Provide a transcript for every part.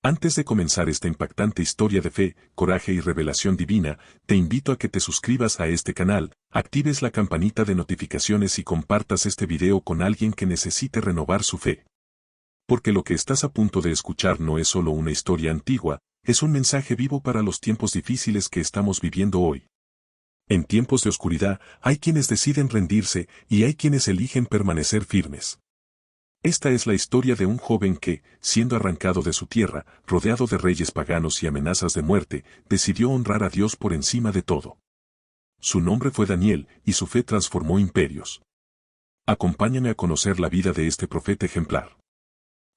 Antes de comenzar esta impactante historia de fe, coraje y revelación divina, te invito a que te suscribas a este canal, actives la campanita de notificaciones y compartas este video con alguien que necesite renovar su fe. Porque lo que estás a punto de escuchar no es solo una historia antigua, es un mensaje vivo para los tiempos difíciles que estamos viviendo hoy. En tiempos de oscuridad, hay quienes deciden rendirse y hay quienes eligen permanecer firmes. Esta es la historia de un joven que, siendo arrancado de su tierra, rodeado de reyes paganos y amenazas de muerte, decidió honrar a Dios por encima de todo. Su nombre fue Daniel, y su fe transformó imperios. Acompáñame a conocer la vida de este profeta ejemplar.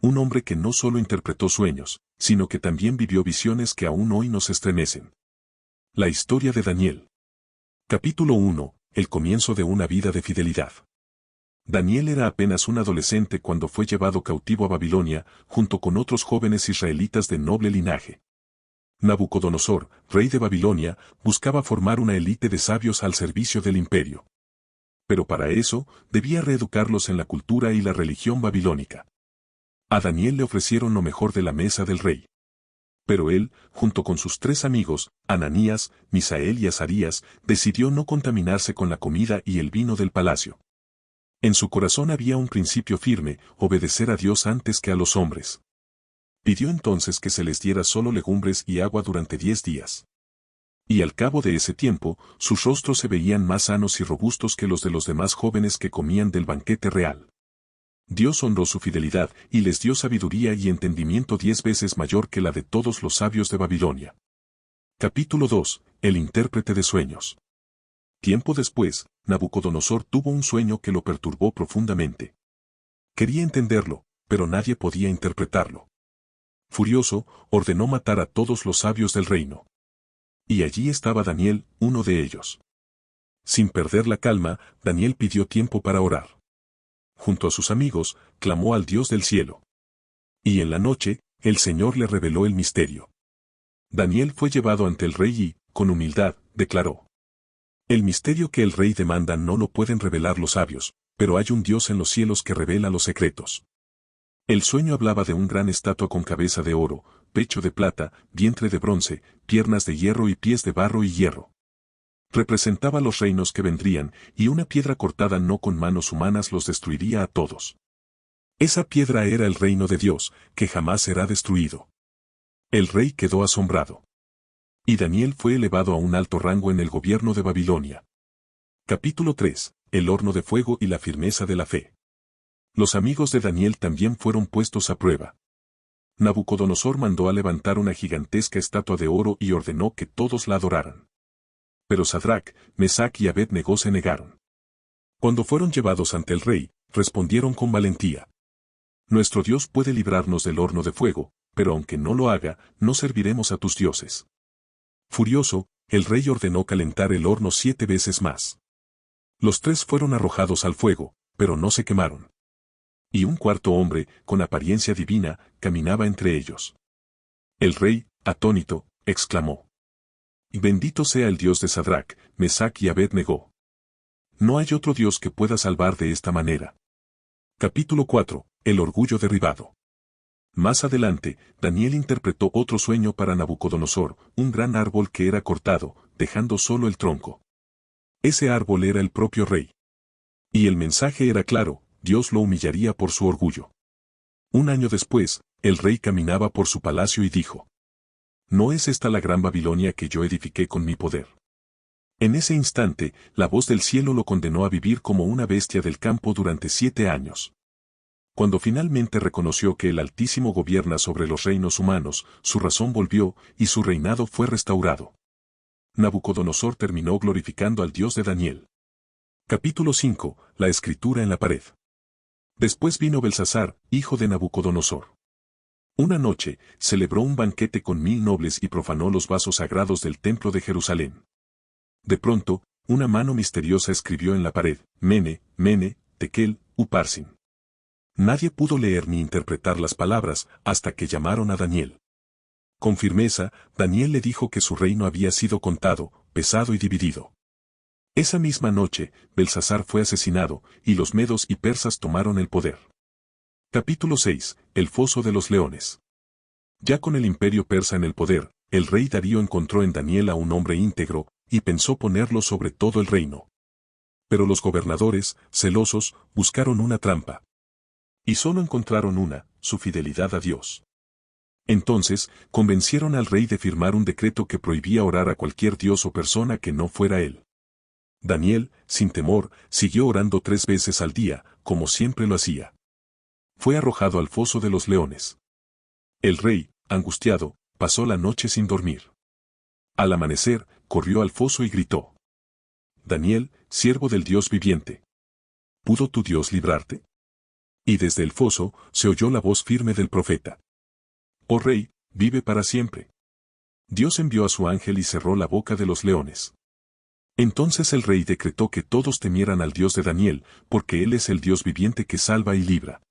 Un hombre que no solo interpretó sueños, sino que también vivió visiones que aún hoy nos estremecen. La historia de Daniel. Capítulo 1. El comienzo de una vida de fidelidad. Daniel era apenas un adolescente cuando fue llevado cautivo a Babilonia, junto con otros jóvenes israelitas de noble linaje. Nabucodonosor, rey de Babilonia, buscaba formar una élite de sabios al servicio del imperio. Pero para eso, debía reeducarlos en la cultura y la religión babilónica. A Daniel le ofrecieron lo mejor de la mesa del rey. Pero él, junto con sus 3 amigos, Ananías, Misael y Azarías, decidió no contaminarse con la comida y el vino del palacio. En su corazón había un principio firme, obedecer a Dios antes que a los hombres. Pidió entonces que se les diera solo legumbres y agua durante 10 días. Y al cabo de ese tiempo, sus rostros se veían más sanos y robustos que los de los demás jóvenes que comían del banquete real. Dios honró su fidelidad y les dio sabiduría y entendimiento 10 veces mayor que la de todos los sabios de Babilonia. Capítulo 2. El intérprete de sueños. Tiempo después, Nabucodonosor tuvo un sueño que lo perturbó profundamente. Quería entenderlo, pero nadie podía interpretarlo. Furioso, ordenó matar a todos los sabios del reino. Y allí estaba Daniel, uno de ellos. Sin perder la calma, Daniel pidió tiempo para orar. Junto a sus amigos, clamó al Dios del cielo. Y en la noche, el Señor le reveló el misterio. Daniel fue llevado ante el rey y, con humildad, declaró: el misterio que el rey demanda no lo pueden revelar los sabios, pero hay un Dios en los cielos que revela los secretos. El sueño hablaba de un gran estatua con cabeza de oro, pecho de plata, vientre de bronce, piernas de hierro y pies de barro y hierro. Representaba los reinos que vendrían, y una piedra cortada no con manos humanas los destruiría a todos. Esa piedra era el reino de Dios, que jamás será destruido. El rey quedó asombrado. Y Daniel fue elevado a un alto rango en el gobierno de Babilonia. Capítulo 3. El horno de fuego y la firmeza de la fe. Los amigos de Daniel también fueron puestos a prueba. Nabucodonosor mandó a levantar una gigantesca estatua de oro y ordenó que todos la adoraran. Pero Sadrac, Mesac y Abed-Negó se negaron. Cuando fueron llevados ante el rey, respondieron con valentía: nuestro Dios puede librarnos del horno de fuego, pero aunque no lo haga, no serviremos a tus dioses. Furioso, el rey ordenó calentar el horno 7 veces más. Los 3 fueron arrojados al fuego, pero no se quemaron. Y un cuarto hombre, con apariencia divina, caminaba entre ellos. El rey, atónito, exclamó: bendito sea el Dios de Sadrac, Mesac y Abed-Negó. No hay otro Dios que pueda salvar de esta manera. Capítulo 4. El orgullo derribado. Más adelante, Daniel interpretó otro sueño para Nabucodonosor, un gran árbol que era cortado, dejando solo el tronco. Ese árbol era el propio rey. Y el mensaje era claro: Dios lo humillaría por su orgullo. Un año después, el rey caminaba por su palacio y dijo: ¿no es esta la gran Babilonia que yo edifiqué con mi poder? En ese instante, la voz del cielo lo condenó a vivir como una bestia del campo durante 7 años. Cuando finalmente reconoció que el Altísimo gobierna sobre los reinos humanos, su razón volvió, y su reinado fue restaurado. Nabucodonosor terminó glorificando al Dios de Daniel. Capítulo 5. La escritura en la pared. Después vino Belsasar, hijo de Nabucodonosor. Una noche, celebró un banquete con 1000 nobles y profanó los vasos sagrados del templo de Jerusalén. De pronto, una mano misteriosa escribió en la pared: Mene, Mene, Tekel, Uparsin. Nadie pudo leer ni interpretar las palabras hasta que llamaron a Daniel. Con firmeza, Daniel le dijo que su reino había sido contado, pesado y dividido. Esa misma noche, Belsasar fue asesinado, y los medos y persas tomaron el poder. Capítulo 6. El foso de los leones. Ya con el imperio persa en el poder, el rey Darío encontró en Daniel a un hombre íntegro, y pensó ponerlo sobre todo el reino. Pero los gobernadores, celosos, buscaron una trampa. Y solo encontraron una, su fidelidad a Dios. Entonces, convencieron al rey de firmar un decreto que prohibía orar a cualquier dios o persona que no fuera él. Daniel, sin temor, siguió orando 3 veces al día, como siempre lo hacía. Fue arrojado al foso de los leones. El rey, angustiado, pasó la noche sin dormir. Al amanecer, corrió al foso y gritó: Daniel, siervo del Dios viviente, ¿pudo tu Dios librarte? Y desde el foso, se oyó la voz firme del profeta: Oh rey, vive para siempre. Dios envió a su ángel y cerró la boca de los leones. Entonces el rey decretó que todos temieran al Dios de Daniel, porque Él es el Dios viviente que salva y libra.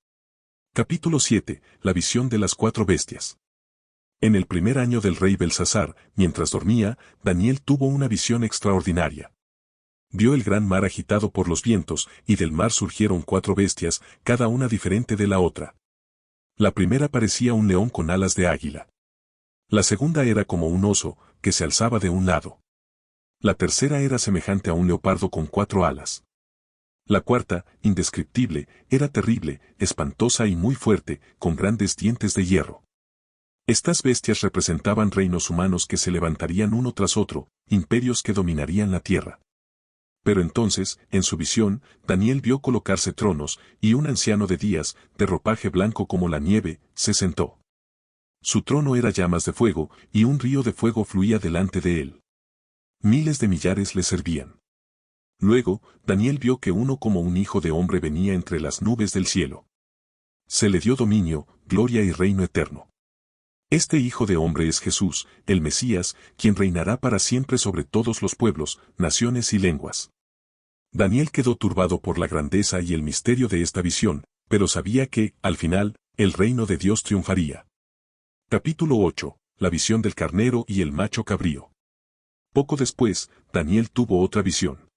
Capítulo 7. La visión de las 4 bestias. En el primer año del rey Belsasar, mientras dormía, Daniel tuvo una visión extraordinaria. Vio el gran mar agitado por los vientos, y del mar surgieron 4 bestias, cada una diferente de la otra. La primera parecía un león con alas de águila. La segunda era como un oso, que se alzaba de un lado. La tercera era semejante a un leopardo con 4 alas. La cuarta, indescriptible, era terrible, espantosa y muy fuerte, con grandes dientes de hierro. Estas bestias representaban reinos humanos que se levantarían uno tras otro, imperios que dominarían la tierra. Pero entonces, en su visión, Daniel vio colocarse tronos, y un anciano de días, de ropaje blanco como la nieve, se sentó. Su trono era llamas de fuego, y un río de fuego fluía delante de él. Miles de millares le servían. Luego, Daniel vio que uno como un hijo de hombre venía entre las nubes del cielo. Se le dio dominio, gloria y reino eterno. Este hijo de hombre es Jesús, el Mesías, quien reinará para siempre sobre todos los pueblos, naciones y lenguas. Daniel quedó turbado por la grandeza y el misterio de esta visión, pero sabía que, al final, el reino de Dios triunfaría. Capítulo 8. La visión del carnero y el macho cabrío. Poco después, Daniel tuvo otra visión.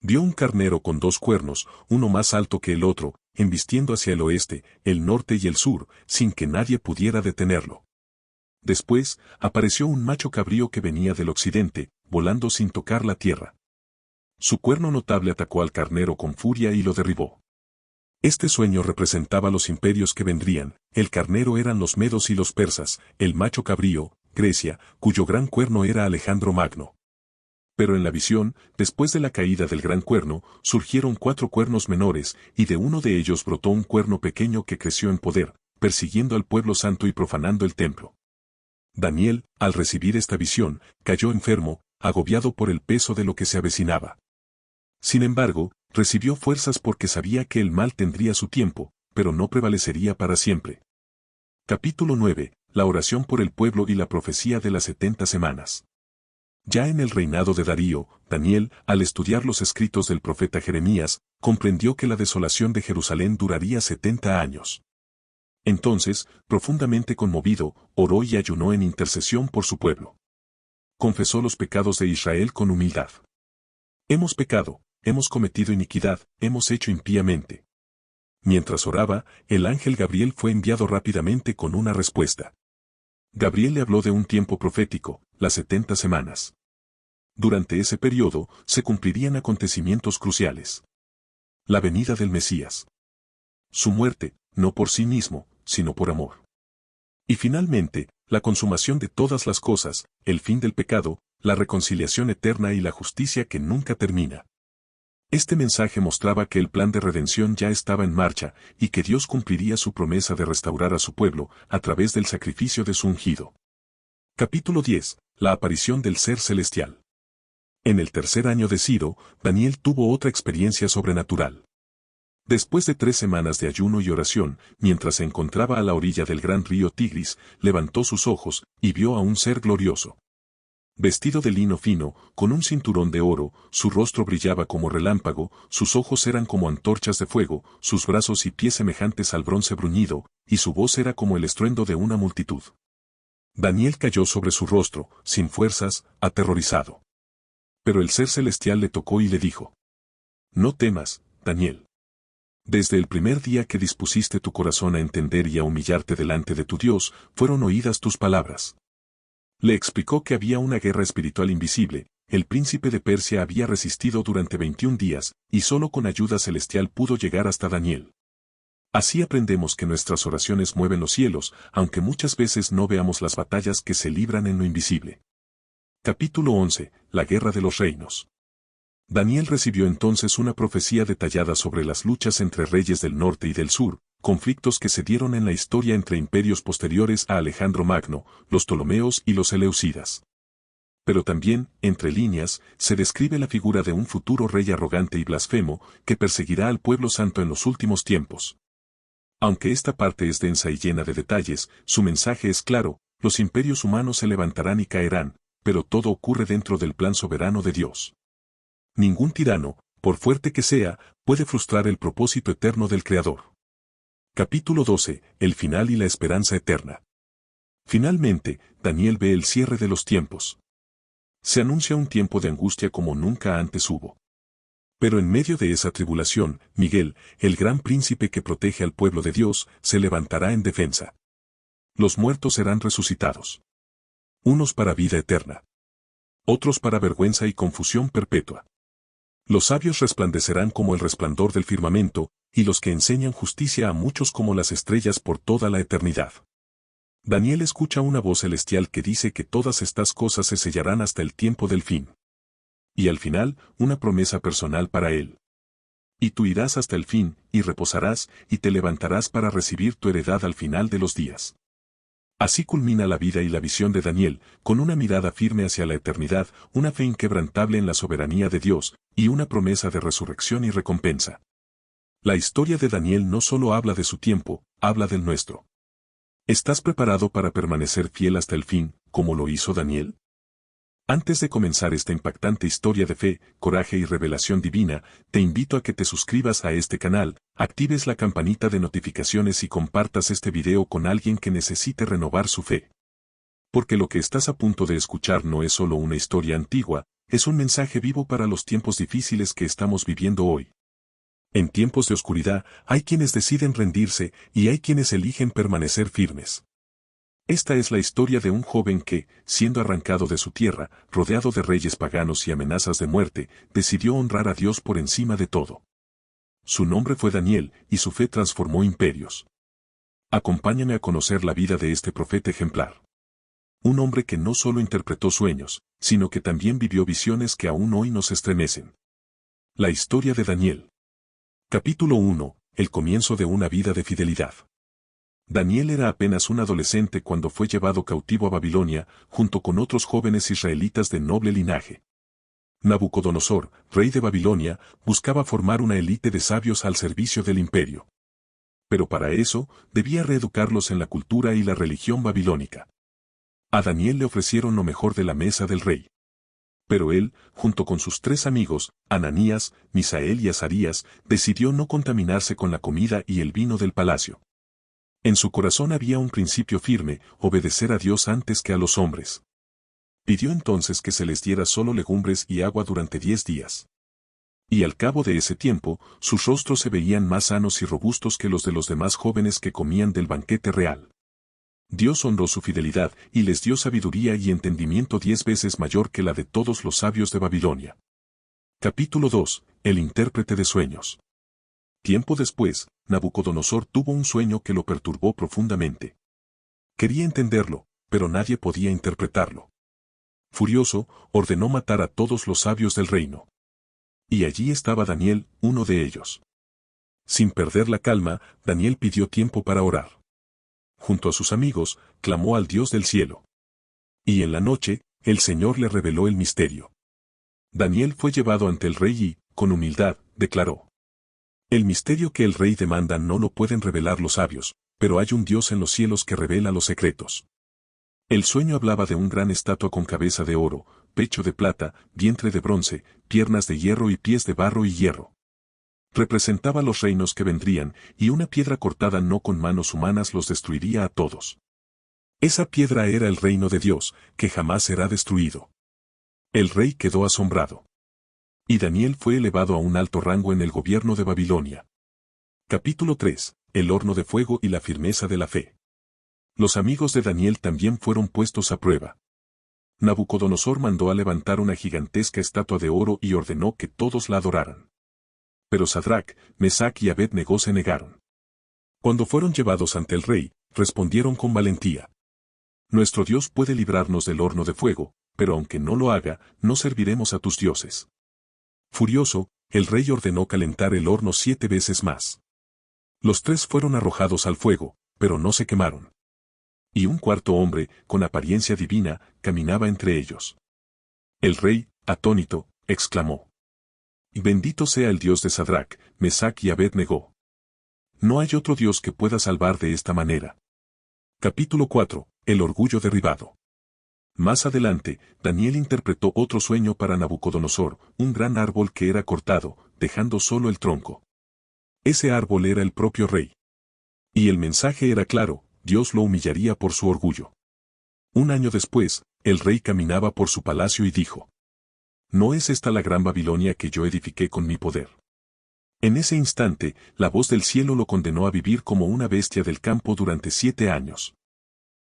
Vio un carnero con 2 cuernos, uno más alto que el otro, embistiendo hacia el oeste, el norte y el sur, sin que nadie pudiera detenerlo. Después, apareció un macho cabrío que venía del occidente, volando sin tocar la tierra. Su cuerno notable atacó al carnero con furia y lo derribó. Este sueño representaba los imperios que vendrían. El carnero eran los medos y los persas, el macho cabrío, Grecia, cuyo gran cuerno era Alejandro Magno. Pero en la visión, después de la caída del gran cuerno, surgieron 4 cuernos menores, y de uno de ellos brotó un cuerno pequeño que creció en poder, persiguiendo al pueblo santo y profanando el templo. Daniel, al recibir esta visión, cayó enfermo, agobiado por el peso de lo que se avecinaba. Sin embargo, recibió fuerzas porque sabía que el mal tendría su tiempo, pero no prevalecería para siempre. Capítulo 9. La oración por el pueblo y la profecía de las 70 semanas. Ya en el reinado de Darío, Daniel, al estudiar los escritos del profeta Jeremías, comprendió que la desolación de Jerusalén duraría 70 años. Entonces, profundamente conmovido, oró y ayunó en intercesión por su pueblo. Confesó los pecados de Israel con humildad. Hemos pecado, hemos cometido iniquidad, hemos hecho impíamente. Mientras oraba, el ángel Gabriel fue enviado rápidamente con una respuesta. Gabriel le habló de un tiempo profético, las 70 semanas. Durante ese periodo, se cumplirían acontecimientos cruciales. La venida del Mesías. Su muerte, no por sí mismo, sino por amor. Y finalmente, la consumación de todas las cosas, el fin del pecado, la reconciliación eterna y la justicia que nunca termina. Este mensaje mostraba que el plan de redención ya estaba en marcha, y que Dios cumpliría su promesa de restaurar a su pueblo, a través del sacrificio de su ungido. Capítulo 10. La aparición del ser celestial. En el tercer año de Ciro, Daniel tuvo otra experiencia sobrenatural. Después de 3 semanas de ayuno y oración, mientras se encontraba a la orilla del gran río Tigris, levantó sus ojos, y vio a un ser glorioso. Vestido de lino fino, con un cinturón de oro, su rostro brillaba como relámpago, sus ojos eran como antorchas de fuego, sus brazos y pies semejantes al bronce bruñido, y su voz era como el estruendo de una multitud. Daniel cayó sobre su rostro, sin fuerzas, aterrorizado. Pero el ser celestial le tocó y le dijo: No temas, Daniel. Desde el primer día que dispusiste tu corazón a entender y a humillarte delante de tu Dios, fueron oídas tus palabras. Le explicó que había una guerra espiritual invisible. El príncipe de Persia había resistido durante 21 días, y solo con ayuda celestial pudo llegar hasta Daniel. Así aprendemos que nuestras oraciones mueven los cielos, aunque muchas veces no veamos las batallas que se libran en lo invisible. Capítulo 11. La Guerra de los Reinos. Daniel recibió entonces una profecía detallada sobre las luchas entre reyes del norte y del sur, conflictos que se dieron en la historia entre imperios posteriores a Alejandro Magno, los Ptolomeos y los Seleucidas. Pero también, entre líneas, se describe la figura de un futuro rey arrogante y blasfemo, que perseguirá al pueblo santo en los últimos tiempos. Aunque esta parte es densa y llena de detalles, su mensaje es claro: los imperios humanos se levantarán y caerán, pero todo ocurre dentro del plan soberano de Dios. Ningún tirano, por fuerte que sea, puede frustrar el propósito eterno del Creador. Capítulo 12. El final y la esperanza eterna. Finalmente, Daniel ve el cierre de los tiempos. Se anuncia un tiempo de angustia como nunca antes hubo. Pero en medio de esa tribulación, Miguel, el gran príncipe que protege al pueblo de Dios, se levantará en defensa. Los muertos serán resucitados. Unos para vida eterna. Otros para vergüenza y confusión perpetua. Los sabios resplandecerán como el resplandor del firmamento, y los que enseñan justicia a muchos como las estrellas por toda la eternidad. Daniel escucha una voz celestial que dice que todas estas cosas se sellarán hasta el tiempo del fin. Y al final, una promesa personal para él. Y tú irás hasta el fin, y reposarás, y te levantarás para recibir tu heredad al final de los días. Así culmina la vida y la visión de Daniel, con una mirada firme hacia la eternidad, una fe inquebrantable en la soberanía de Dios, y una promesa de resurrección y recompensa. La historia de Daniel no solo habla de su tiempo, habla del nuestro. ¿Estás preparado para permanecer fiel hasta el fin, como lo hizo Daniel? Antes de comenzar esta impactante historia de fe, coraje y revelación divina, te invito a que te suscribas a este canal, actives la campanita de notificaciones y compartas este video con alguien que necesite renovar su fe. Porque lo que estás a punto de escuchar no es solo una historia antigua, es un mensaje vivo para los tiempos difíciles que estamos viviendo hoy. En tiempos de oscuridad, hay quienes deciden rendirse y hay quienes eligen permanecer firmes. Esta es la historia de un joven que, siendo arrancado de su tierra, rodeado de reyes paganos y amenazas de muerte, decidió honrar a Dios por encima de todo. Su nombre fue Daniel, y su fe transformó imperios. Acompáñame a conocer la vida de este profeta ejemplar. Un hombre que no solo interpretó sueños, sino que también vivió visiones que aún hoy nos estremecen. La historia de Daniel. Capítulo 1. El comienzo de una vida de fidelidad. Daniel era apenas un adolescente cuando fue llevado cautivo a Babilonia, junto con otros jóvenes israelitas de noble linaje. Nabucodonosor, rey de Babilonia, buscaba formar una élite de sabios al servicio del imperio. Pero para eso, debía reeducarlos en la cultura y la religión babilónica. A Daniel le ofrecieron lo mejor de la mesa del rey. Pero él, junto con sus 3 amigos, Ananías, Misael y Azarías, decidió no contaminarse con la comida y el vino del palacio. En su corazón había un principio firme: obedecer a Dios antes que a los hombres. Pidió entonces que se les diera solo legumbres y agua durante 10 días. Y al cabo de ese tiempo, sus rostros se veían más sanos y robustos que los de los demás jóvenes que comían del banquete real. Dios honró su fidelidad y les dio sabiduría y entendimiento 10 veces mayor que la de todos los sabios de Babilonia. Capítulo 2. El intérprete de sueños. Tiempo después, Nabucodonosor tuvo un sueño que lo perturbó profundamente. Quería entenderlo, pero nadie podía interpretarlo. Furioso, ordenó matar a todos los sabios del reino. Y allí estaba Daniel, uno de ellos. Sin perder la calma, Daniel pidió tiempo para orar. Junto a sus amigos, clamó al Dios del cielo. Y en la noche, el Señor le reveló el misterio. Daniel fue llevado ante el rey y, con humildad, declaró: el misterio que el rey demanda no lo pueden revelar los sabios, pero hay un Dios en los cielos que revela los secretos. El sueño hablaba de un gran estatua con cabeza de oro, pecho de plata, vientre de bronce, piernas de hierro y pies de barro y hierro. Representaba los reinos que vendrían, y una piedra cortada no con manos humanas los destruiría a todos. Esa piedra era el reino de Dios, que jamás será destruido. El rey quedó asombrado. Y Daniel fue elevado a un alto rango en el gobierno de Babilonia. Capítulo 3. El horno de fuego y la firmeza de la fe. Los amigos de Daniel también fueron puestos a prueba. Nabucodonosor mandó a levantar una gigantesca estatua de oro y ordenó que todos la adoraran. Pero Sadrac, Mesac y Abed-Negó se negaron. Cuando fueron llevados ante el rey, respondieron con valentía: Nuestro Dios puede librarnos del horno de fuego, pero aunque no lo haga, no serviremos a tus dioses. Furioso, el rey ordenó calentar el horno 7 veces más. Los 3 fueron arrojados al fuego, pero no se quemaron. Y un cuarto hombre, con apariencia divina, caminaba entre ellos. El rey, atónito, exclamó: Bendito sea el Dios de Sadrac, Mesac y Abed-Negó. No hay otro Dios que pueda salvar de esta manera. Capítulo 4. El orgullo derribado. Más adelante, Daniel interpretó otro sueño para Nabucodonosor, un gran árbol que era cortado, dejando solo el tronco. Ese árbol era el propio rey. Y el mensaje era claro: Dios lo humillaría por su orgullo. Un año después, el rey caminaba por su palacio y dijo: ¿No es esta la gran Babilonia que yo edifiqué con mi poder? En ese instante, la voz del cielo lo condenó a vivir como una bestia del campo durante 7 años.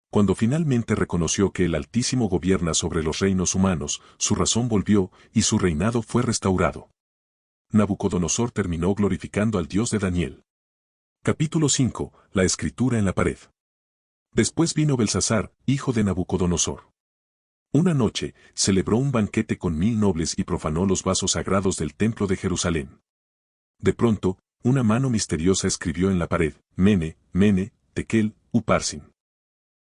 Cuando finalmente reconoció que el Altísimo gobierna sobre los reinos humanos, su razón volvió y su reinado fue restaurado. Nabucodonosor terminó glorificando al Dios de Daniel. Capítulo 5. La escritura en la pared. Después vino Belsasar, hijo de Nabucodonosor. Una noche, celebró un banquete con 1000 nobles y profanó los vasos sagrados del templo de Jerusalén. De pronto, una mano misteriosa escribió en la pared: Mene, Mene, Tekel, Uparsin.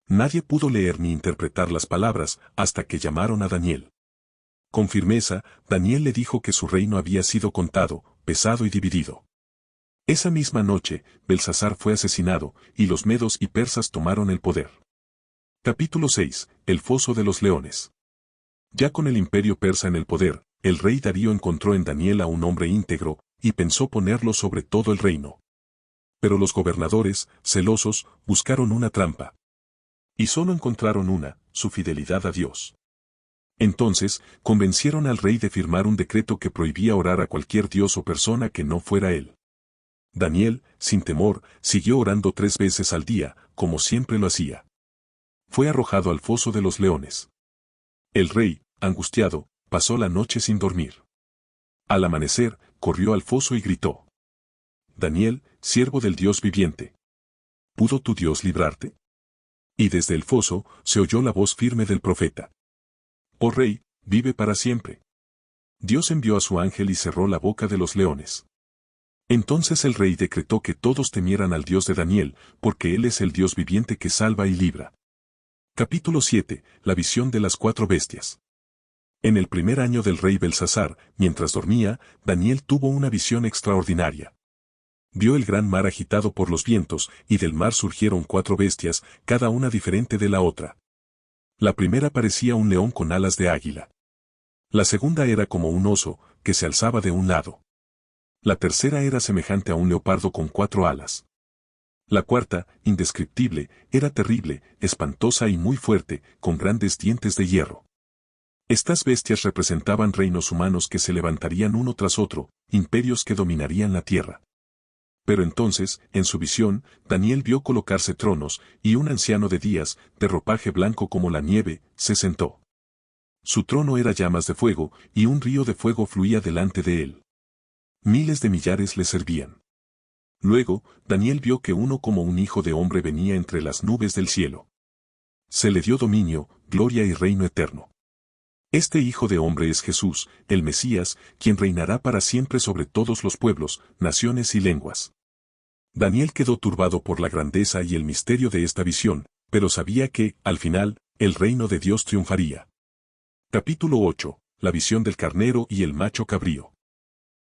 Nadie pudo leer ni interpretar las palabras hasta que llamaron a Daniel. Con firmeza, Daniel le dijo que su reino había sido contado, pesado y dividido. Esa misma noche, Belsasar fue asesinado, y los medos y persas tomaron el poder. Capítulo 6. El foso de los leones. Ya con el imperio persa en el poder, el rey Darío encontró en Daniel a un hombre íntegro, y pensó ponerlo sobre todo el reino. Pero los gobernadores, celosos, buscaron una trampa. Y solo encontraron una: su fidelidad a Dios. Entonces, convencieron al rey de firmar un decreto que prohibía orar a cualquier dios o persona que no fuera él. Daniel, sin temor, siguió orando 3 veces al día, como siempre lo hacía. Fue arrojado al foso de los leones. El rey, angustiado, pasó la noche sin dormir. Al amanecer, corrió al foso y gritó: Daniel, siervo del Dios viviente, ¿pudo tu Dios librarte? Y desde el foso, se oyó la voz firme del profeta: Oh rey, vive para siempre. Dios envió a su ángel y cerró la boca de los leones. Entonces el rey decretó que todos temieran al Dios de Daniel, porque Él es el Dios viviente que salva y libra. Capítulo 7. La visión de las 4 bestias. En el primer año del rey Belsasar, mientras dormía, Daniel tuvo una visión extraordinaria. Vio el gran mar agitado por los vientos, y del mar surgieron 4 bestias, cada una diferente de la otra. La primera parecía un león con alas de águila. La segunda era como un oso, que se alzaba de un lado. La tercera era semejante a un leopardo con 4 alas. La cuarta, indescriptible, era terrible, espantosa y muy fuerte, con grandes dientes de hierro. Estas bestias representaban reinos humanos que se levantarían uno tras otro, imperios que dominarían la tierra. Pero entonces, en su visión, Daniel vio colocarse tronos, y un anciano de días, de ropaje blanco como la nieve, se sentó. Su trono era llamas de fuego, y un río de fuego fluía delante de él. Miles de millares le servían. Luego, Daniel vio que uno como un hijo de hombre venía entre las nubes del cielo. Se le dio dominio, gloria y reino eterno. Este hijo de hombre es Jesús, el Mesías, quien reinará para siempre sobre todos los pueblos, naciones y lenguas. Daniel quedó turbado por la grandeza y el misterio de esta visión, pero sabía que, al final, el reino de Dios triunfaría. Capítulo 8. La visión del carnero y el macho cabrío.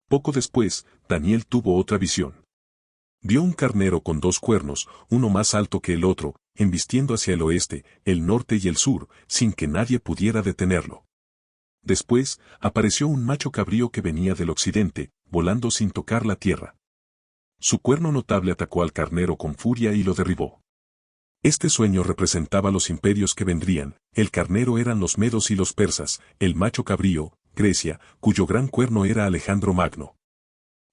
Poco después, Daniel tuvo otra visión. Vio un carnero con 2 cuernos, uno más alto que el otro, embistiendo hacia el oeste, el norte y el sur, sin que nadie pudiera detenerlo. Después, apareció un macho cabrío que venía del occidente, volando sin tocar la tierra. Su cuerno notable atacó al carnero con furia y lo derribó. Este sueño representaba los imperios que vendrían: el carnero eran los medos y los persas, el macho cabrío, Grecia, cuyo gran cuerno era Alejandro Magno.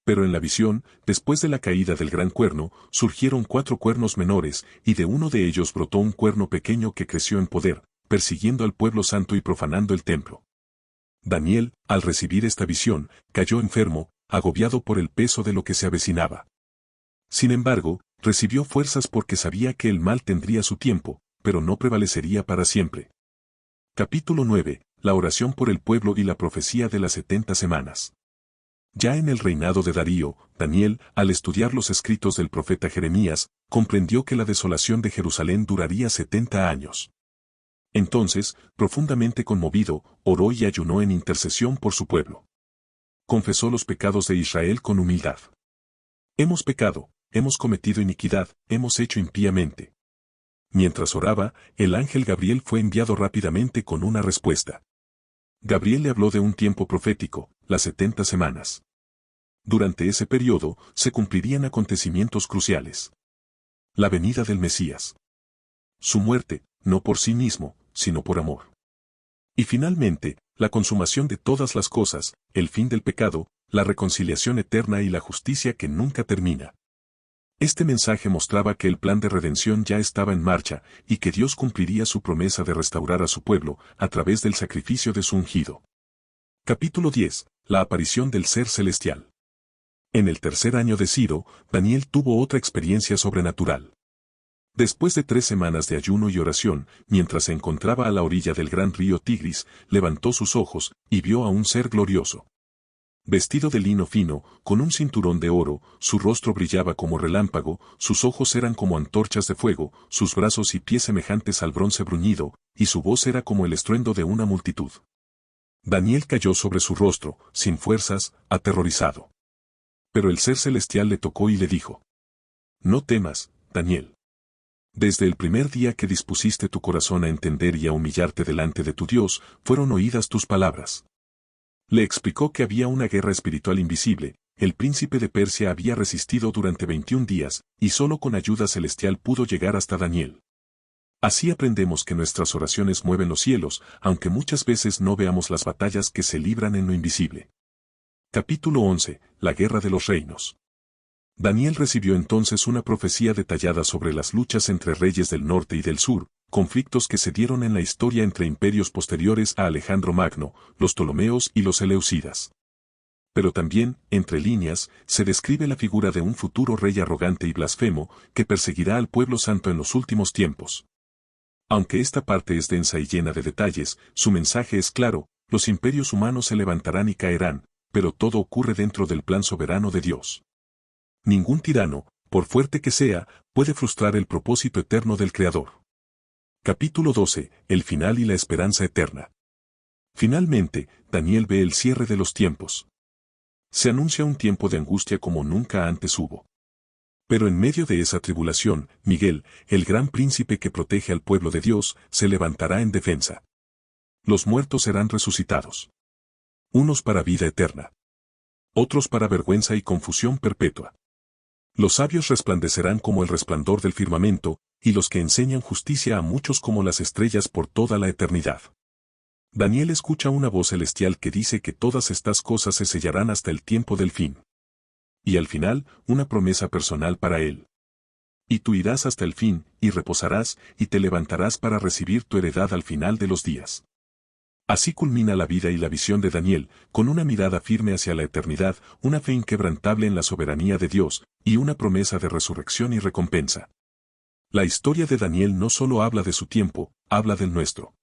Pero en la visión, después de la caída del gran cuerno, surgieron 4 cuernos menores, y de uno de ellos brotó un cuerno pequeño que creció en poder, persiguiendo al pueblo santo y profanando el templo. Daniel, al recibir esta visión, cayó enfermo, agobiado por el peso de lo que se avecinaba. Sin embargo, recibió fuerzas porque sabía que el mal tendría su tiempo, pero no prevalecería para siempre. Capítulo 9. La oración por el pueblo y la profecía de las 70 semanas. Ya en el reinado de Darío, Daniel, al estudiar los escritos del profeta Jeremías, comprendió que la desolación de Jerusalén duraría 70 años. Entonces, profundamente conmovido, oró y ayunó en intercesión por su pueblo. Confesó los pecados de Israel con humildad. Hemos pecado, hemos cometido iniquidad, hemos hecho impíamente. Mientras oraba, el ángel Gabriel fue enviado rápidamente con una respuesta. Gabriel le habló de un tiempo profético, las 70 semanas. Durante ese periodo, se cumplirían acontecimientos cruciales. La venida del Mesías. Su muerte, no por sí mismo, sino por amor. Y finalmente, la consumación de todas las cosas, el fin del pecado, la reconciliación eterna y la justicia que nunca termina. Este mensaje mostraba que el plan de redención ya estaba en marcha, y que Dios cumpliría su promesa de restaurar a su pueblo, a través del sacrificio de su ungido. Capítulo 10. La aparición del Ser Celestial. En el tercer año de Ciro, Daniel tuvo otra experiencia sobrenatural. Después de 3 semanas de ayuno y oración, mientras se encontraba a la orilla del gran río Tigris, levantó sus ojos, y vio a un ser glorioso. Vestido de lino fino, con un cinturón de oro, su rostro brillaba como relámpago, sus ojos eran como antorchas de fuego, sus brazos y pies semejantes al bronce bruñido, y su voz era como el estruendo de una multitud. Daniel cayó sobre su rostro, sin fuerzas, aterrorizado. Pero el ser celestial le tocó y le dijo: No temas, Daniel. Desde el primer día que dispusiste tu corazón a entender y a humillarte delante de tu Dios, fueron oídas tus palabras. Le explicó que había una guerra espiritual invisible, el príncipe de Persia había resistido durante 21 días, y solo con ayuda celestial pudo llegar hasta Daniel. Así aprendemos que nuestras oraciones mueven los cielos, aunque muchas veces no veamos las batallas que se libran en lo invisible. Capítulo 11. La Guerra de los Reinos. Daniel recibió entonces una profecía detallada sobre las luchas entre reyes del norte y del sur, conflictos que se dieron en la historia entre imperios posteriores a Alejandro Magno, los Ptolomeos y los Seleucidas. Pero también, entre líneas, se describe la figura de un futuro rey arrogante y blasfemo, que perseguirá al pueblo santo en los últimos tiempos. Aunque esta parte es densa y llena de detalles, su mensaje es claro: los imperios humanos se levantarán y caerán, pero todo ocurre dentro del plan soberano de Dios. Ningún tirano, por fuerte que sea, puede frustrar el propósito eterno del Creador. Capítulo 12. El final y la esperanza eterna. Finalmente, Daniel ve el cierre de los tiempos. Se anuncia un tiempo de angustia como nunca antes hubo. Pero en medio de esa tribulación, Miguel, el gran príncipe que protege al pueblo de Dios, se levantará en defensa. Los muertos serán resucitados. Unos para vida eterna. Otros para vergüenza y confusión perpetua. Los sabios resplandecerán como el resplandor del firmamento, y los que enseñan justicia a muchos como las estrellas por toda la eternidad. Daniel escucha una voz celestial que dice que todas estas cosas se sellarán hasta el tiempo del fin. Y al final, una promesa personal para él. Y tú irás hasta el fin, y reposarás, y te levantarás para recibir tu heredad al final de los días. Así culmina la vida y la visión de Daniel, con una mirada firme hacia la eternidad, una fe inquebrantable en la soberanía de Dios, y una promesa de resurrección y recompensa. La historia de Daniel no solo habla de su tiempo, habla del nuestro.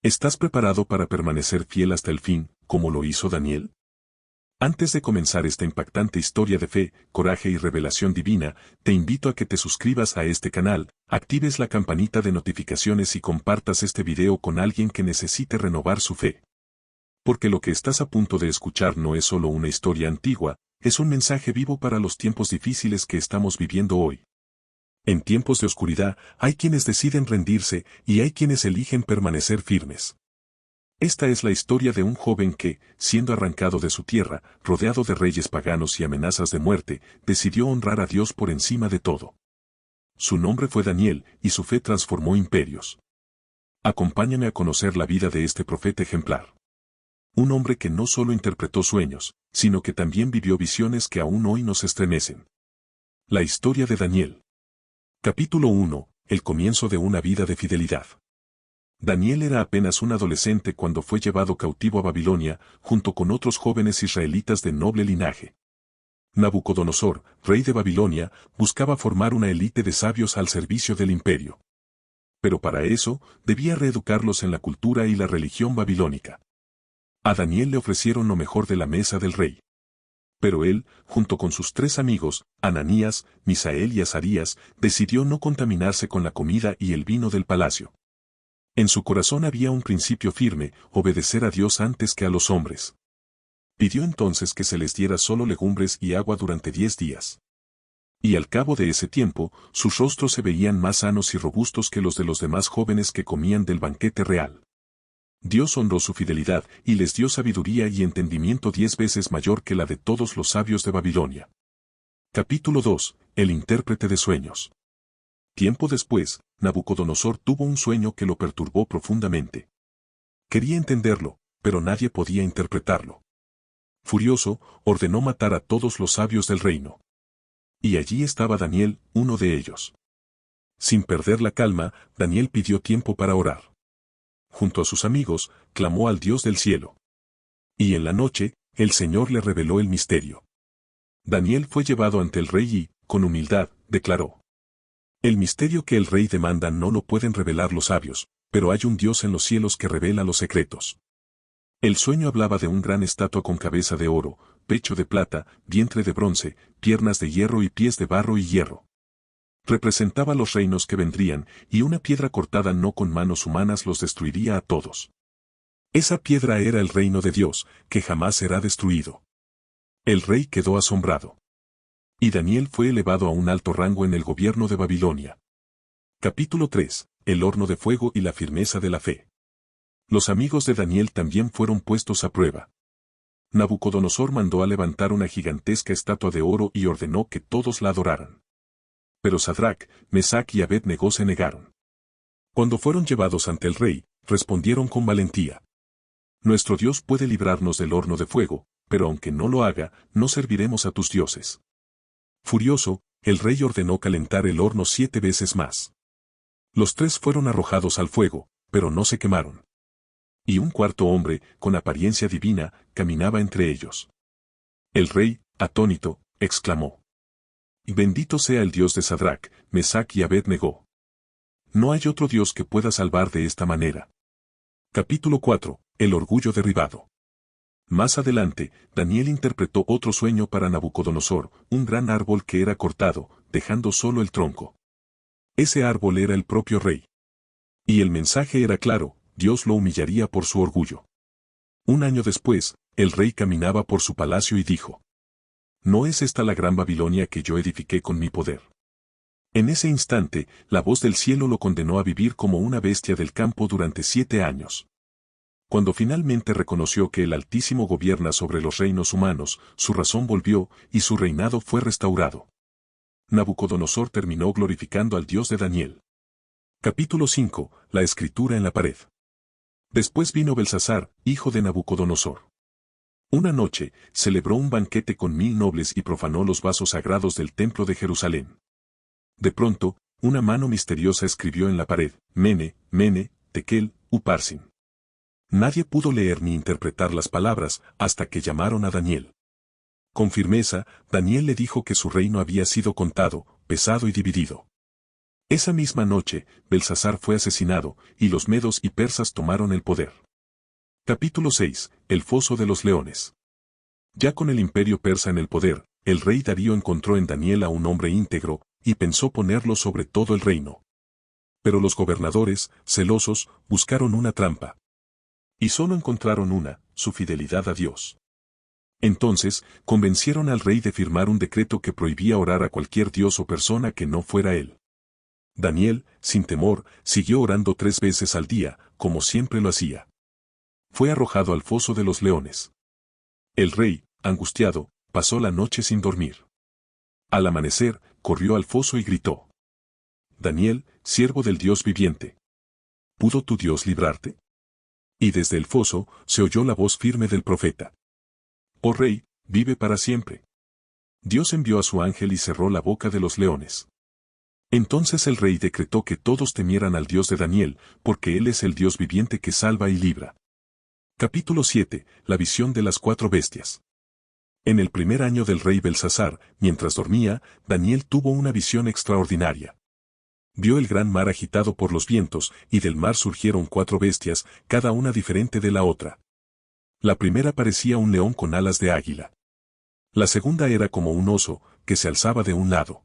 ¿Estás preparado para permanecer fiel hasta el fin, como lo hizo Daniel? Antes de comenzar esta impactante historia de fe, coraje y revelación divina, te invito a que te suscribas a este canal, actives la campanita de notificaciones y compartas este video con alguien que necesite renovar su fe. Porque lo que estás a punto de escuchar no es solo una historia antigua, es un mensaje vivo para los tiempos difíciles que estamos viviendo hoy. En tiempos de oscuridad, hay quienes deciden rendirse y hay quienes eligen permanecer firmes. Esta es la historia de un joven que, siendo arrancado de su tierra, rodeado de reyes paganos y amenazas de muerte, decidió honrar a Dios por encima de todo. Su nombre fue Daniel, y su fe transformó imperios. Acompáñame a conocer la vida de este profeta ejemplar. un hombre que no solo interpretó sueños, sino que también vivió visiones que aún hoy nos estremecen. La historia de Daniel. Capítulo 1. El comienzo de una vida de fidelidad. Daniel era apenas un adolescente cuando fue llevado cautivo a Babilonia, junto con otros jóvenes israelitas de noble linaje. Nabucodonosor, rey de Babilonia, buscaba formar una élite de sabios al servicio del imperio. Pero para eso, debía reeducarlos en la cultura y la religión babilónica. A Daniel le ofrecieron lo mejor de la mesa del rey. Pero él, junto con sus 3 amigos, Ananías, Misael y Azarías, decidió no contaminarse con la comida y el vino del palacio. En su corazón había un principio firme: obedecer a Dios antes que a los hombres. Pidió entonces que se les diera solo legumbres y agua durante 10 días. Y al cabo de ese tiempo, sus rostros se veían más sanos y robustos que los de los demás jóvenes que comían del banquete real. Dios honró su fidelidad y les dio sabiduría y entendimiento 10 veces mayor que la de todos los sabios de Babilonia. Capítulo 2. El intérprete de sueños. Tiempo después, Nabucodonosor tuvo un sueño que lo perturbó profundamente. Quería entenderlo, pero nadie podía interpretarlo. Furioso, ordenó matar a todos los sabios del reino. Y allí estaba Daniel, uno de ellos. Sin perder la calma, Daniel pidió tiempo para orar. Junto a sus amigos, clamó al Dios del cielo. Y en la noche, el Señor le reveló el misterio. Daniel fue llevado ante el rey y, con humildad, declaró: el misterio que el rey demanda no lo pueden revelar los sabios, pero hay un Dios en los cielos que revela los secretos. El sueño hablaba de un gran estatua con cabeza de oro, pecho de plata, vientre de bronce, piernas de hierro y pies de barro y hierro. Representaba los reinos que vendrían, y una piedra cortada no con manos humanas los destruiría a todos. Esa piedra era el reino de Dios, que jamás será destruido. El rey quedó asombrado. Y Daniel fue elevado a un alto rango en el gobierno de Babilonia. Capítulo 3. El horno de fuego y la firmeza de la fe. Los amigos de Daniel también fueron puestos a prueba. Nabucodonosor mandó a levantar una gigantesca estatua de oro y ordenó que todos la adoraran. Pero Sadrac, Mesac y Abed-Negó se negaron. Cuando fueron llevados ante el rey, respondieron con valentía: nuestro Dios puede librarnos del horno de fuego, pero aunque no lo haga, no serviremos a tus dioses. Furioso, el rey ordenó calentar el horno 7 veces más. Los 3 fueron arrojados al fuego, pero no se quemaron. Y un cuarto hombre, con apariencia divina, caminaba entre ellos. El rey, atónito, exclamó: bendito sea el Dios de Sadrac, Mesac y Abed-Negó. No hay otro Dios que pueda salvar de esta manera. Capítulo 4. El orgullo derribado. Más adelante, Daniel interpretó otro sueño para Nabucodonosor: un gran árbol que era cortado, dejando solo el tronco. Ese árbol era el propio rey. Y el mensaje era claro: Dios lo humillaría por su orgullo. Un año después, el rey caminaba por su palacio y dijo: ¿no es esta la gran Babilonia que yo edifiqué con mi poder? En ese instante, la voz del cielo lo condenó a vivir como una bestia del campo durante 7 años. Cuando finalmente reconoció que el Altísimo gobierna sobre los reinos humanos, su razón volvió, y su reinado fue restaurado. Nabucodonosor terminó glorificando al Dios de Daniel. Capítulo 5. La escritura en la pared. Después vino Belsasar, hijo de Nabucodonosor. Una noche, celebró un banquete con 1000 nobles y profanó los vasos sagrados del templo de Jerusalén. De pronto, una mano misteriosa escribió en la pared: Mene, Mene, Tekel, Uparsin. Nadie pudo leer ni interpretar las palabras hasta que llamaron a Daniel. Con firmeza, Daniel le dijo que su reino había sido contado, pesado y dividido. Esa misma noche, Belsasar fue asesinado, y los medos y persas tomaron el poder. Capítulo 6. El foso de los leones. Ya con el imperio persa en el poder, el rey Darío encontró en Daniel a un hombre íntegro, y pensó ponerlo sobre todo el reino. Pero los gobernadores, celosos, buscaron una trampa. Y solo encontraron una: su fidelidad a Dios. Entonces, convencieron al rey de firmar un decreto que prohibía orar a cualquier dios o persona que no fuera él. Daniel, sin temor, siguió orando 3 veces al día, como siempre lo hacía. Fue arrojado al foso de los leones. El rey, angustiado, pasó la noche sin dormir. Al amanecer, corrió al foso y gritó: Daniel, siervo del Dios viviente, ¿pudo tu Dios librarte? Y desde el foso se oyó la voz firme del profeta. Oh rey, vive para siempre. Dios envió a su ángel y cerró la boca de los leones. Entonces el rey decretó que todos temieran al Dios de Daniel, porque Él es el Dios viviente que salva y libra. Capítulo 7. La visión de las 4 bestias. En el primer año del rey Belsasar, mientras dormía, Daniel tuvo una visión extraordinaria. Vio el gran mar agitado por los vientos, y del mar surgieron 4 bestias, cada una diferente de la otra. La primera parecía un león con alas de águila. La segunda era como un oso, que se alzaba de un lado.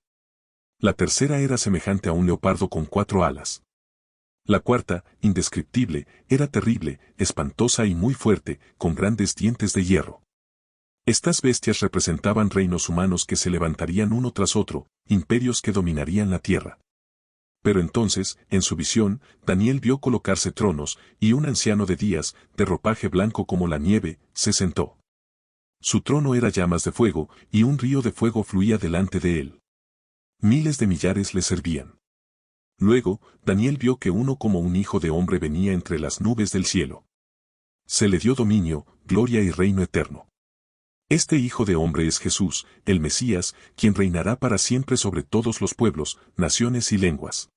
La tercera era semejante a un leopardo con 4 alas. La cuarta, indescriptible, era terrible, espantosa y muy fuerte, con grandes dientes de hierro. Estas bestias representaban reinos humanos que se levantarían uno tras otro, imperios que dominarían la tierra. Pero entonces, en su visión, Daniel vio colocarse tronos, y un anciano de días, de ropaje blanco como la nieve, se sentó. Su trono era llamas de fuego, y un río de fuego fluía delante de él. Miles de millares le servían. Luego, Daniel vio que uno como un hijo de hombre venía entre las nubes del cielo. Se le dio dominio, gloria y reino eterno. Este hijo de hombre es Jesús, el Mesías, quien reinará para siempre sobre todos los pueblos, naciones y lenguas.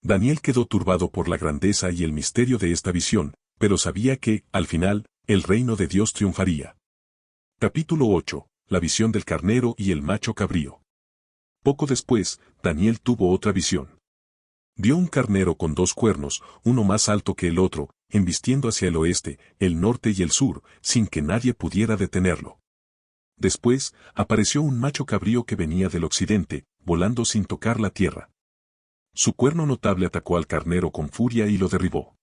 Daniel quedó turbado por la grandeza y el misterio de esta visión, pero sabía que, al final, el reino de Dios triunfaría. Capítulo 8. La visión del carnero y el macho cabrío. Poco después, Daniel tuvo otra visión. Vio un carnero con 2 cuernos, uno más alto que el otro, embistiendo hacia el oeste, el norte y el sur, sin que nadie pudiera detenerlo. Después, apareció un macho cabrío que venía del occidente, volando sin tocar la tierra. Su cuerno notable atacó al carnero con furia y lo derribó.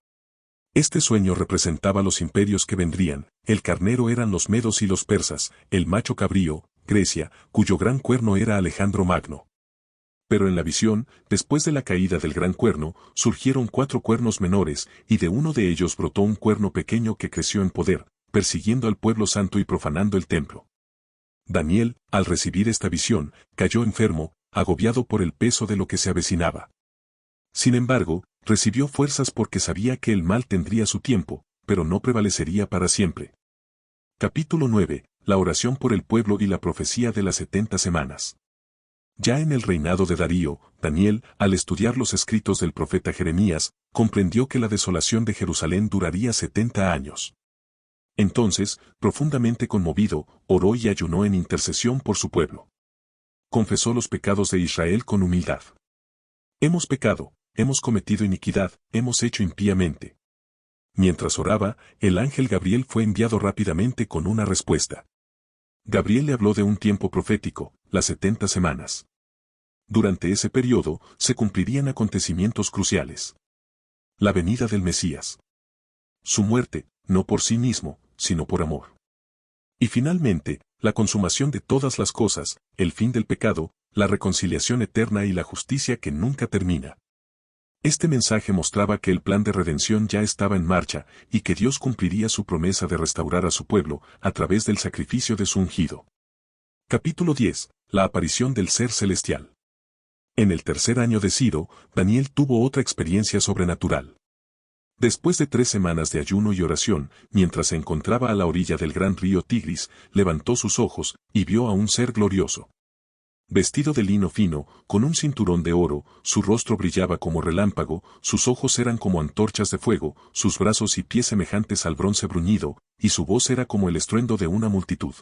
Este sueño representaba los imperios que vendrían, el carnero eran los medos y los persas, el macho cabrío, Grecia, cuyo gran cuerno era Alejandro Magno. Pero en la visión, después de la caída del gran cuerno, surgieron 4 cuernos menores, y de uno de ellos brotó un cuerno pequeño que creció en poder, persiguiendo al pueblo santo y profanando el templo. Daniel, al recibir esta visión, cayó enfermo, agobiado por el peso de lo que se avecinaba. Sin embargo, recibió fuerzas porque sabía que el mal tendría su tiempo, pero no prevalecería para siempre. Capítulo 9. La oración por el pueblo y la profecía de las 70 semanas. Ya en el reinado de Darío, Daniel, al estudiar los escritos del profeta Jeremías, comprendió que la desolación de Jerusalén duraría 70 años. Entonces, profundamente conmovido, oró y ayunó en intercesión por su pueblo. Confesó los pecados de Israel con humildad. Hemos pecado, hemos cometido iniquidad, hemos hecho impíamente. Mientras oraba, el ángel Gabriel fue enviado rápidamente con una respuesta. Gabriel le habló de un tiempo profético, las 70 semanas. Durante ese periodo, se cumplirían acontecimientos cruciales. La venida del Mesías. Su muerte, no por sí mismo, sino por amor. Y finalmente, la consumación de todas las cosas, el fin del pecado, la reconciliación eterna y la justicia que nunca termina. Este mensaje mostraba que el plan de redención ya estaba en marcha, y que Dios cumpliría su promesa de restaurar a su pueblo, a través del sacrificio de su ungido. Capítulo 10. La aparición del ser celestial. En el tercer año de Ciro, Daniel tuvo otra experiencia sobrenatural. Después de 3 semanas de ayuno y oración, mientras se encontraba a la orilla del gran río Tigris, levantó sus ojos, y vio a un ser glorioso. Vestido de lino fino, con un cinturón de oro, su rostro brillaba como relámpago, sus ojos eran como antorchas de fuego, sus brazos y pies semejantes al bronce bruñido, y su voz era como el estruendo de una multitud.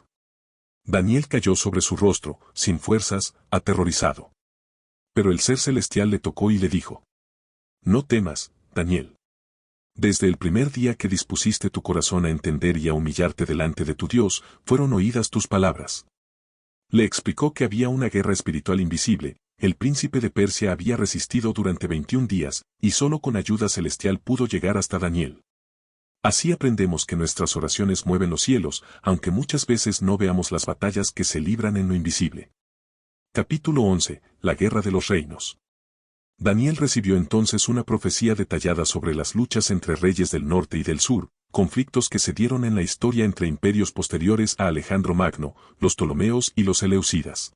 Daniel cayó sobre su rostro, sin fuerzas, aterrorizado. Pero el ser celestial le tocó y le dijo: No temas, Daniel. Desde el primer día que dispusiste tu corazón a entender y a humillarte delante de tu Dios, fueron oídas tus palabras. Le explicó que había una guerra espiritual invisible, el príncipe de Persia había resistido durante 21 días, y solo con ayuda celestial pudo llegar hasta Daniel. Así aprendemos que nuestras oraciones mueven los cielos, aunque muchas veces no veamos las batallas que se libran en lo invisible. Capítulo 11. La guerra de los reinos. Daniel recibió entonces una profecía detallada sobre las luchas entre reyes del norte y del sur, conflictos que se dieron en la historia entre imperios posteriores a Alejandro Magno, los Ptolomeos y los Seleucidas.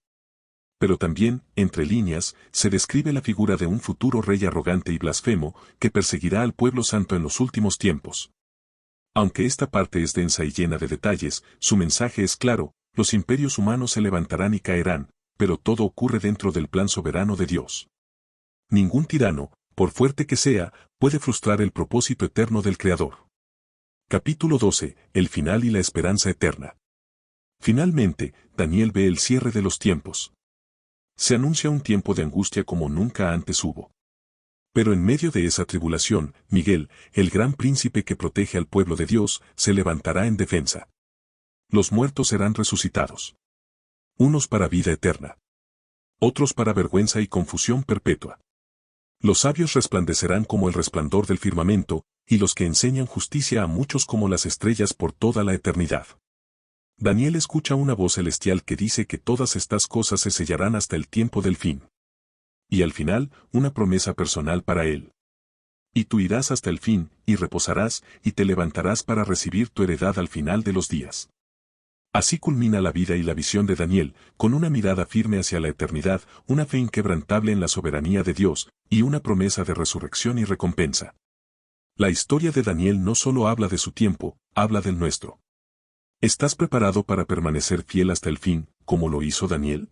Pero también, entre líneas, se describe la figura de un futuro rey arrogante y blasfemo, que perseguirá al pueblo santo en los últimos tiempos. Aunque esta parte es densa y llena de detalles, su mensaje es claro: los imperios humanos se levantarán y caerán, pero todo ocurre dentro del plan soberano de Dios. Ningún tirano, por fuerte que sea, puede frustrar el propósito eterno del Creador. Capítulo 12. El final y la esperanza eterna. Finalmente, Daniel ve el cierre de los tiempos. Se anuncia un tiempo de angustia como nunca antes hubo. Pero en medio de esa tribulación, Miguel, el gran príncipe que protege al pueblo de Dios, se levantará en defensa. Los muertos serán resucitados. Unos para vida eterna. Otros para vergüenza y confusión perpetua. Los sabios resplandecerán como el resplandor del firmamento, y los que enseñan justicia a muchos como las estrellas por toda la eternidad. Daniel escucha una voz celestial que dice que todas estas cosas se sellarán hasta el tiempo del fin. Y al final, una promesa personal para él. Y tú irás hasta el fin, y reposarás, y te levantarás para recibir tu heredad al final de los días. Así culmina la vida y la visión de Daniel, con una mirada firme hacia la eternidad, una fe inquebrantable en la soberanía de Dios, y una promesa de resurrección y recompensa. La historia de Daniel no solo habla de su tiempo, habla del nuestro. ¿Estás preparado para permanecer fiel hasta el fin, como lo hizo Daniel?